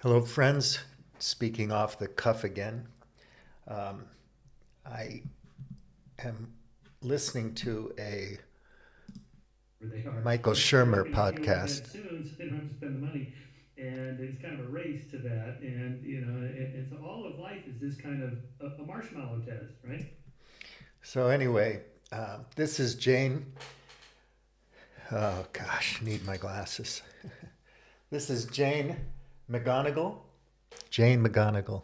Hello, friends. Speaking off the cuff again. Um, I am listening to a Where they are. Michael They're Shermer looking at seeing internet podcast. soon, so they don't have to spend the money. And it's kind of a race to that. And so all of life is this kind of a marshmallow test, right? So, anyway, this is Jane. Oh, gosh, need my glasses. This is Jane McGonigal. Jane McGonigal.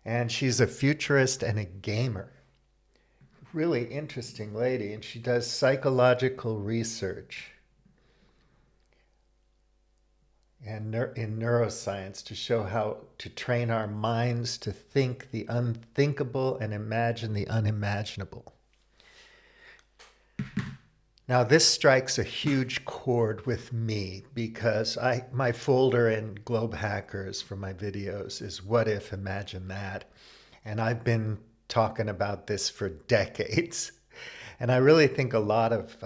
And she's a futurist and a gamer. Really interesting lady. And she does psychological research and in neuroscience to show how to train our minds to think the unthinkable and imagine the unimaginable. Now, this strikes a huge chord with me because my folder in Globe Hackers for my videos is What If, Imagine That. And I've been talking about this for decades. And I really think a lot of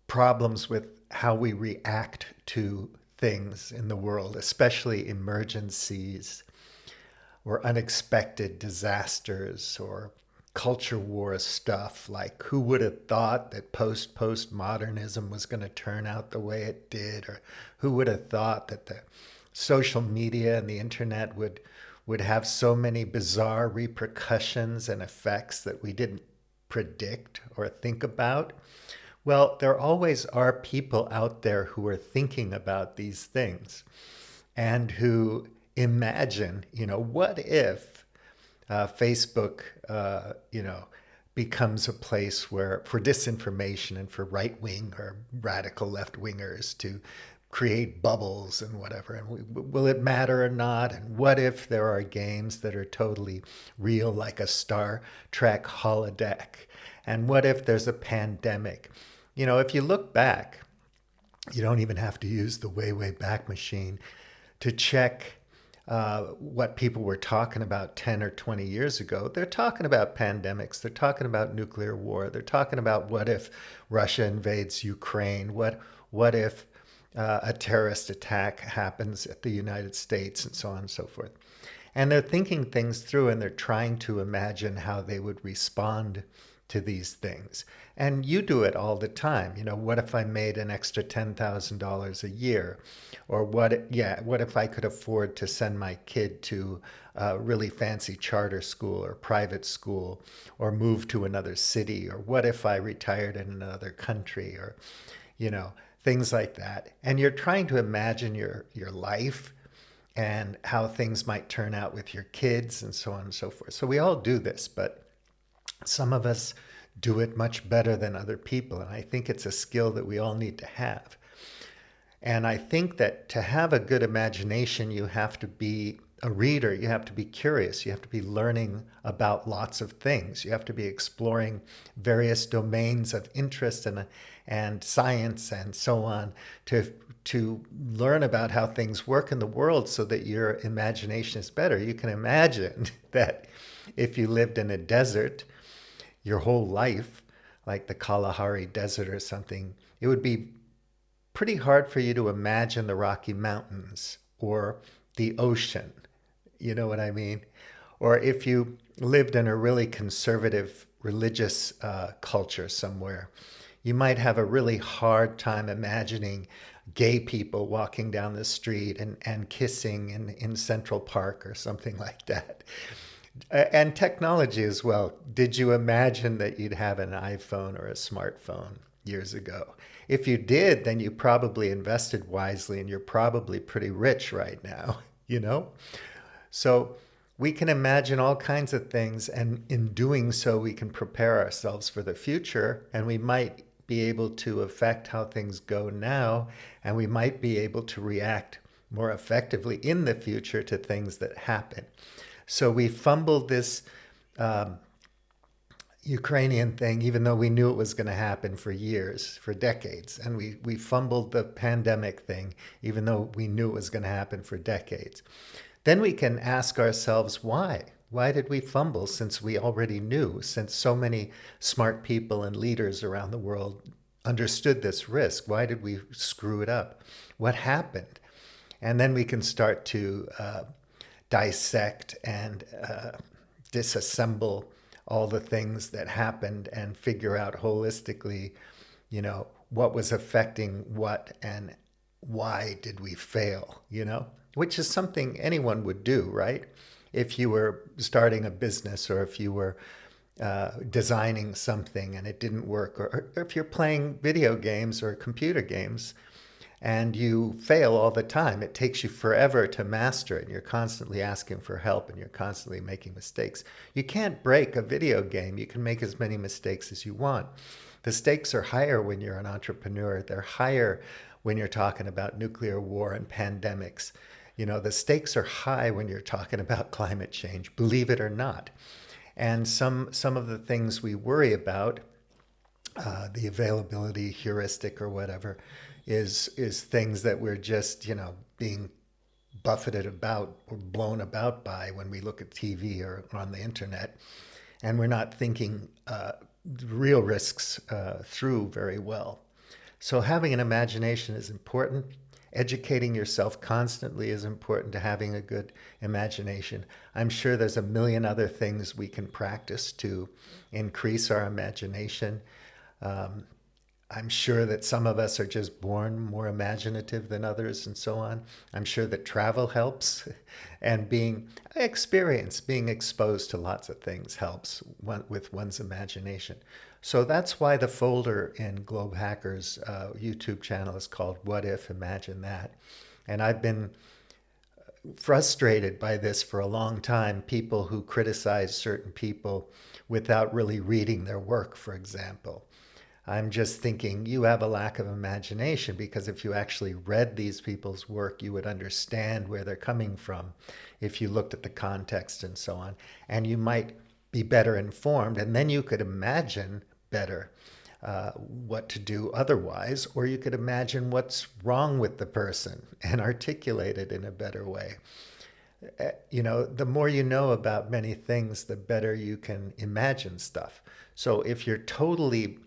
problems with how we react to things in the world, especially emergencies or unexpected disasters or culture war stuff, like who would have thought that postmodernism was going to turn out the way it did, or who would have thought that the social media and the internet would have so many bizarre repercussions and effects that we didn't predict or think about. Well, there always are people out there who are thinking about these things and who imagine, what if Facebook, becomes a place where for disinformation and for right wing or radical left wingers to create bubbles and whatever. And will it matter or not? And what if there are games that are totally real, like a Star Trek holodeck? And what if there's a pandemic? If you look back, you don't even have to use the way, way back machine to check what people were talking about 10 or 20 years ago. They're talking about pandemics. They're talking about nuclear war. They're talking about what if Russia invades Ukraine? What if a terrorist attack happens at the United States and so on and so forth. And they're thinking things through and they're trying to imagine how they would respond to these things. And you do it all the time. What if I made an extra $10,000 a year? Or what if I could afford to send my kid to a really fancy charter school or private school, or move to another city? Or what if I retired in another country? Or, you know, things like that. And you're trying to imagine your life and how things might turn out with your kids and so on and so forth. So we all do this, but some of us do it much better than other people. And I think it's a skill that we all need to have. And I think that to have a good imagination, you have to be a reader, you have to be curious, you have to be learning about lots of things, you have to be exploring various domains of interest and science and so on to learn about how things work in the world so that your imagination is better. You can imagine that if you lived in a desert your whole life, like the Kalahari Desert or something, it would be pretty hard for you to imagine the Rocky Mountains or the ocean. You know what I mean? Or if you lived in a really conservative religious culture somewhere, you might have a really hard time imagining gay people walking down the street and kissing in Central Park or something like that. And technology as well. Did you imagine that you'd have an iPhone or a smartphone years ago? If you did, then you probably invested wisely and you're probably pretty rich right now, you know? So we can imagine all kinds of things, and in doing so, we can prepare ourselves for the future, and we might be able to affect how things go now, and we might be able to react more effectively in the future to things that happen. So we fumbled this um, Ukrainian thing, even though we knew it was going to happen for years, for decades. And we fumbled the pandemic thing, even though we knew it was going to happen for decades. Then we can ask ourselves why. Why did we fumble since we already knew, since so many smart people and leaders around the world understood this risk? Why did we screw it up? What happened? And then we can start to dissect and disassemble all the things that happened and figure out holistically, what was affecting what and why did we fail, which is something anyone would do, right? If you were starting a business or if you were designing something and it didn't work, or if you're playing video games or computer games and you fail all the time, it takes you forever to master it. And you're constantly asking for help and you're constantly making mistakes. You can't break a video game. You can make as many mistakes as you want. The stakes are higher when you're an entrepreneur. They're higher when you're talking about nuclear war and pandemics. The stakes are high when you're talking about climate change, believe it or not. And some of the things we worry about, the availability heuristic or whatever, is things that we're just being buffeted about or blown about by when we look at TV or on the internet, and we're not thinking real risks through very well. So having an imagination is important. Educating yourself constantly is important to having a good imagination. I'm sure there's a million other things we can practice to increase our imagination. Um, I'm sure that some of us are just born more imaginative than others and so on. I'm sure that travel helps and being exposed to lots of things helps with one's imagination. So that's why the folder in Globe Hacker's YouTube channel is called What If, Imagine That. And I've been frustrated by this for a long time, people who criticize certain people without really reading their work, for example. I'm just thinking you have a lack of imagination, because if you actually read these people's work, you would understand where they're coming from if you looked at the context and so on. And you might be better informed, and then you could imagine better what to do otherwise, or you could imagine what's wrong with the person and articulate it in a better way. The more you know about many things, the better you can imagine stuff. So if you're totally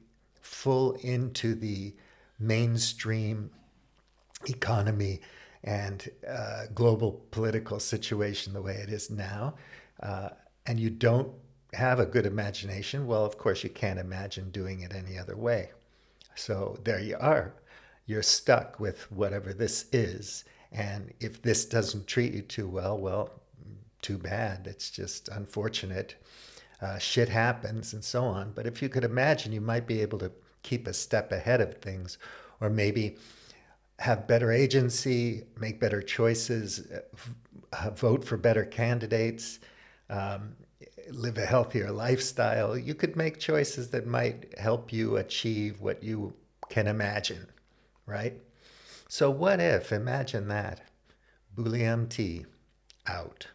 full into the mainstream economy and global political situation the way it is now, and you don't have a good imagination, well, of course, you can't imagine doing it any other way. So there you are. You're stuck with whatever this is. And if this doesn't treat you too well, well, too bad. It's just unfortunate. Shit happens and so on. But if you could imagine, you might be able to keep a step ahead of things, or maybe have better agency, make better choices, vote for better candidates, live a healthier lifestyle. You could make choices that might help you achieve what you can imagine, right? So what if? Imagine that. Booleum T, out.